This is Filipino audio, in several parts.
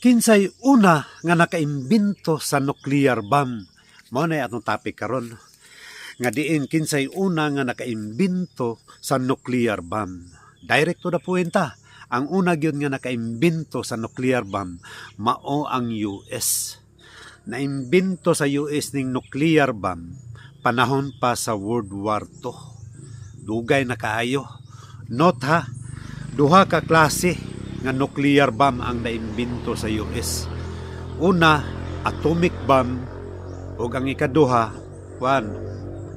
Kinsay una nga nakaimbento sa nuclear bomb? Mao na atong topic karon. Nga diin kinsay una nga nakaimbento sa nuclear bomb. Direct to the point ta. Ang una gyud nga nakaimbento sa nuclear bomb mao ang US. Naimbento sa US ning nuclear bomb panahon pa sa World War II. Dugay na kaayo. Note ha, duha ka klase nga nuclear bomb ang naimbento sa US. Una, atomic bomb, ug ang ikaduha,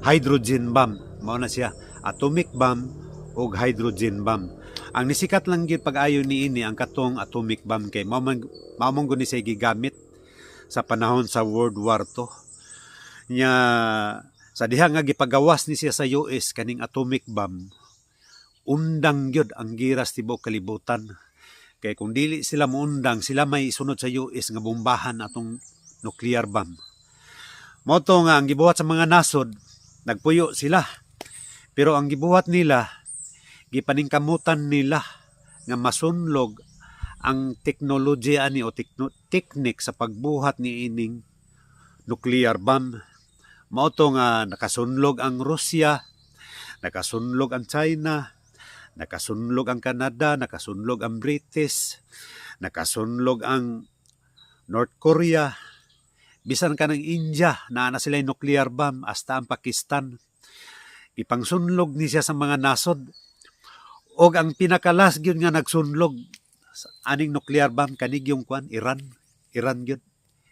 hydrogen bomb. Mao na siya, atomic bomb ug hydrogen bomb. Ang nisikat lang gyud pag-ayo niini ang katong atomic bomb kay mao man guni siya gigamit sa panahon sa World War II. Nya sa diha nga gipagawas ni siya sa US kaning atomic bomb, undang gyud ang giras tibuok kalibutan. Kay kung dili sila muundang, sila may isunod sa US nga bombahan atong nuclear bomb. Mao to nga ang gibuhat sa mga nasod, nagpuyo sila. Pero ang gibuhat nila, gipaningkamutan nila nga masunlog ang teknolohiya ani o teknik sa pagbuhat ni ining nuclear bomb. Mao to nga nakasunlog ang Russia, nakasunlog ang China, nakasunlog ang Canada, nakasunlog ang British, nakasunlog ang North Korea, bisan ka ng India, na sila yung nuclear bomb, hasta ang Pakistan. Ipangsunlog ni siya sa mga nasod. O ang pinakalas yun nga nagsunlog, aning nuclear bomb, kanig yung Iran yun.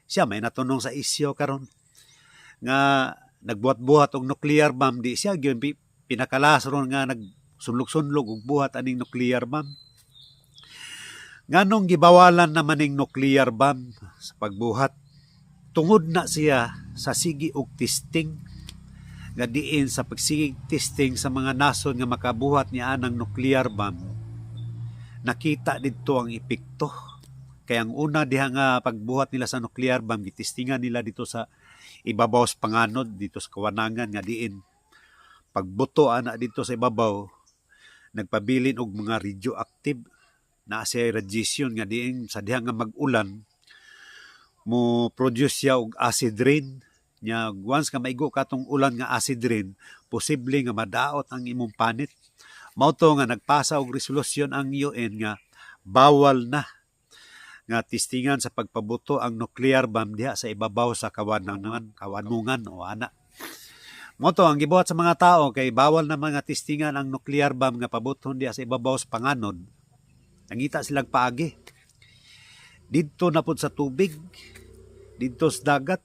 Siya may natunong sa isyo karon nga nagbuhat-buhat og nuclear bomb, di siya yun pinakalas ron nga sunlog-sunlog ug buhat aning nuclear bomb. Nganong gibawalan naman ning nuclear bomb sa pagbuhat? Tungod na siya sa sige og testing nga diin sa pagsige testing sa mga nasod nga makabuhat niya anang nuclear bomb. Nakita didto ang epekto. Kaya ang una diha nga pagbuhat nila sa nuclear bomb, gitestingan nila dito sa ibabaw sa panganod, dito sa kawanangan nga diin. Pagbuto ana dito sa ibabaw, nagpabilin og mga radioactive na siya radiation nga diin sa diha nga mag-ulan mo produce siya og acid rain nya once ka maigo katong ulan nga acid rain, posible nga madaot ang imong panit. Mao to nga nagpasa og resolusyon ang UN nga bawal na nga testingan sa pagpabuto ang nuclear bomb diha sa ibabaw sa kawanungan o ana. Moto ang gibuhat sa mga tao kay bawal na mga testingan ang nuclear bomb nga pabuton diha sa ibabaw sa panganod. Nangita silang paagi. Didto na pud sa tubig, didto sa dagat.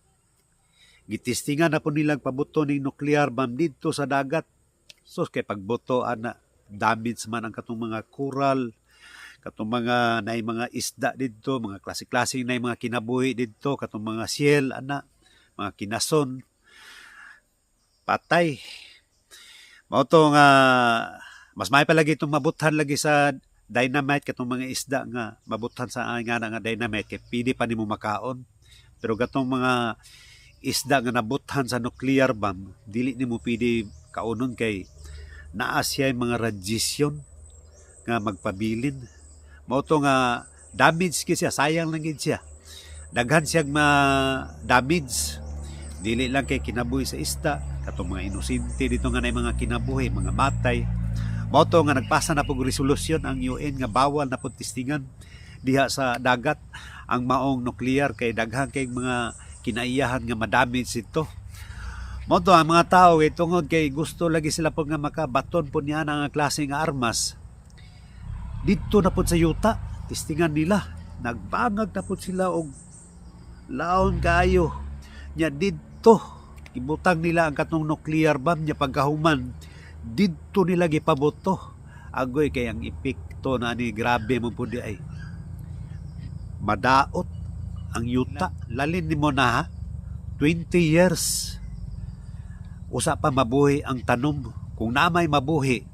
Gitestingan na pud nilang pabuton ning nuclear bomb didto sa dagat. So kay pagbuto ana damage man ang katong mga coral, katong mga nay mga isda didto, mga klase-klase nay mga kinabuhi didto, katong mga shell ana, mga kinason. Patay. Mao to nga mas may palagi itong mabuthan lagi sa dynamite katong mga isda nga mabuthan sa nga dynamite kay pili pa nimo makaon. Pero gatong mga isda nga nabuthan sa nuclear bomb, dili nimo pili kaunon kay naa siya mga radiation nga magpabilin. Mao to nga damage siya, sayang lang gid siya. Daghan siya damage. Dili lang kay kinabuhi sa isda, katong mga inosente dito nga na mga kinabuhi, mga matay. Mao to nga nagpasa na pug resolusyon ang UN nga bawal na pud testingan diha sa dagat ang maong nuclear kay daghan kay mga kinaiyahan nga madamage ito. Mao to ang mga tao kay tungod kay gusto lagi sila pud nga makabaton pud niya ang klase nga armas. Dito na pud sa yuta, testingan nila. Nagbangag na pud sila og laon kaayo. Nya didto ibutang nila ang katong nuclear bomb nya pagkahuman didto nila gipaboto. Agoy kay ang epekto na ni grabe mo pud ay madaot ang yuta. Lalin nimo na ha 20 years usa pa mabuhi ang tanom. Kung namay mabuhi,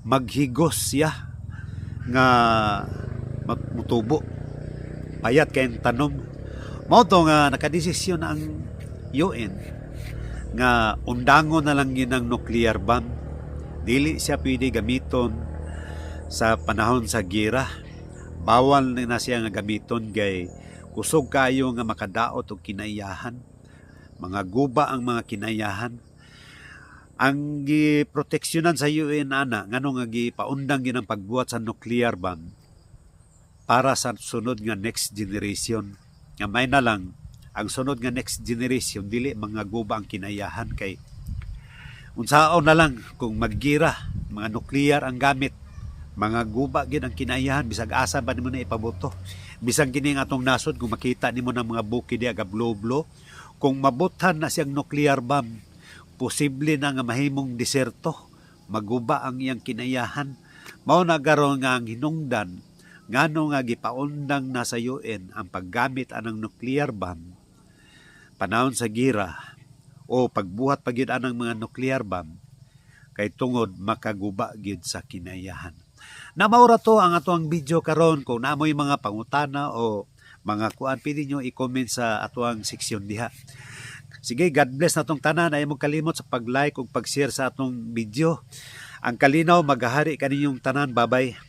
maghigos siya nga mutubo. Payat kay ang tanom. Mao to nga nakadesisyon ang UN nga undangon na lang yun ang nuclear bomb. Dili siya pwede gamiton sa panahon sa gira. Bawal na siya nga gamiton kay kusog kayo nga makadaot og kinaiyahan. Mga guba ang mga kinaiyahan. Ang giproteksyonan sa UN ana ngano nga gipaundang ginang pagbuhat sa nuclear bomb para sa sunod nga next generation. Nga may na lang ang sunod nga next generation dili mga guba ang kinaiyahan kay unsaon na lang kung maggira mga nuclear ang gamit. Mga guba gid ang kinaiyahan bisag asa ba nimo na ipaboto. Bisag kini nga atong nasod kung makita nimo ng mga bukid diha gabloblo kung mabuthan na siyang nuclear bomb posible na nga mahimong diserto, maguba ang iyang kinaiyahan. Mao na garon nga ang hinungdan ngano nga gipaundang na sa UN ang paggamit anang nuclear bomb panahon sa gira o pagbuhat pa gyud anang mga nuclear bomb kay tungod makaguba gyud sa kinaiyahan. Na maura to ang ato ang video karon. Kung naamoy mga pangutana o mga kuan pwede nyo i-comment sa ato ang seksyon diha. Sige, God bless na itong tanan. Ay mong kalimot sa pag-like o pag-share sa atong video. Ang kalinaw, maghahari kaninyong tanan. Bye-bye.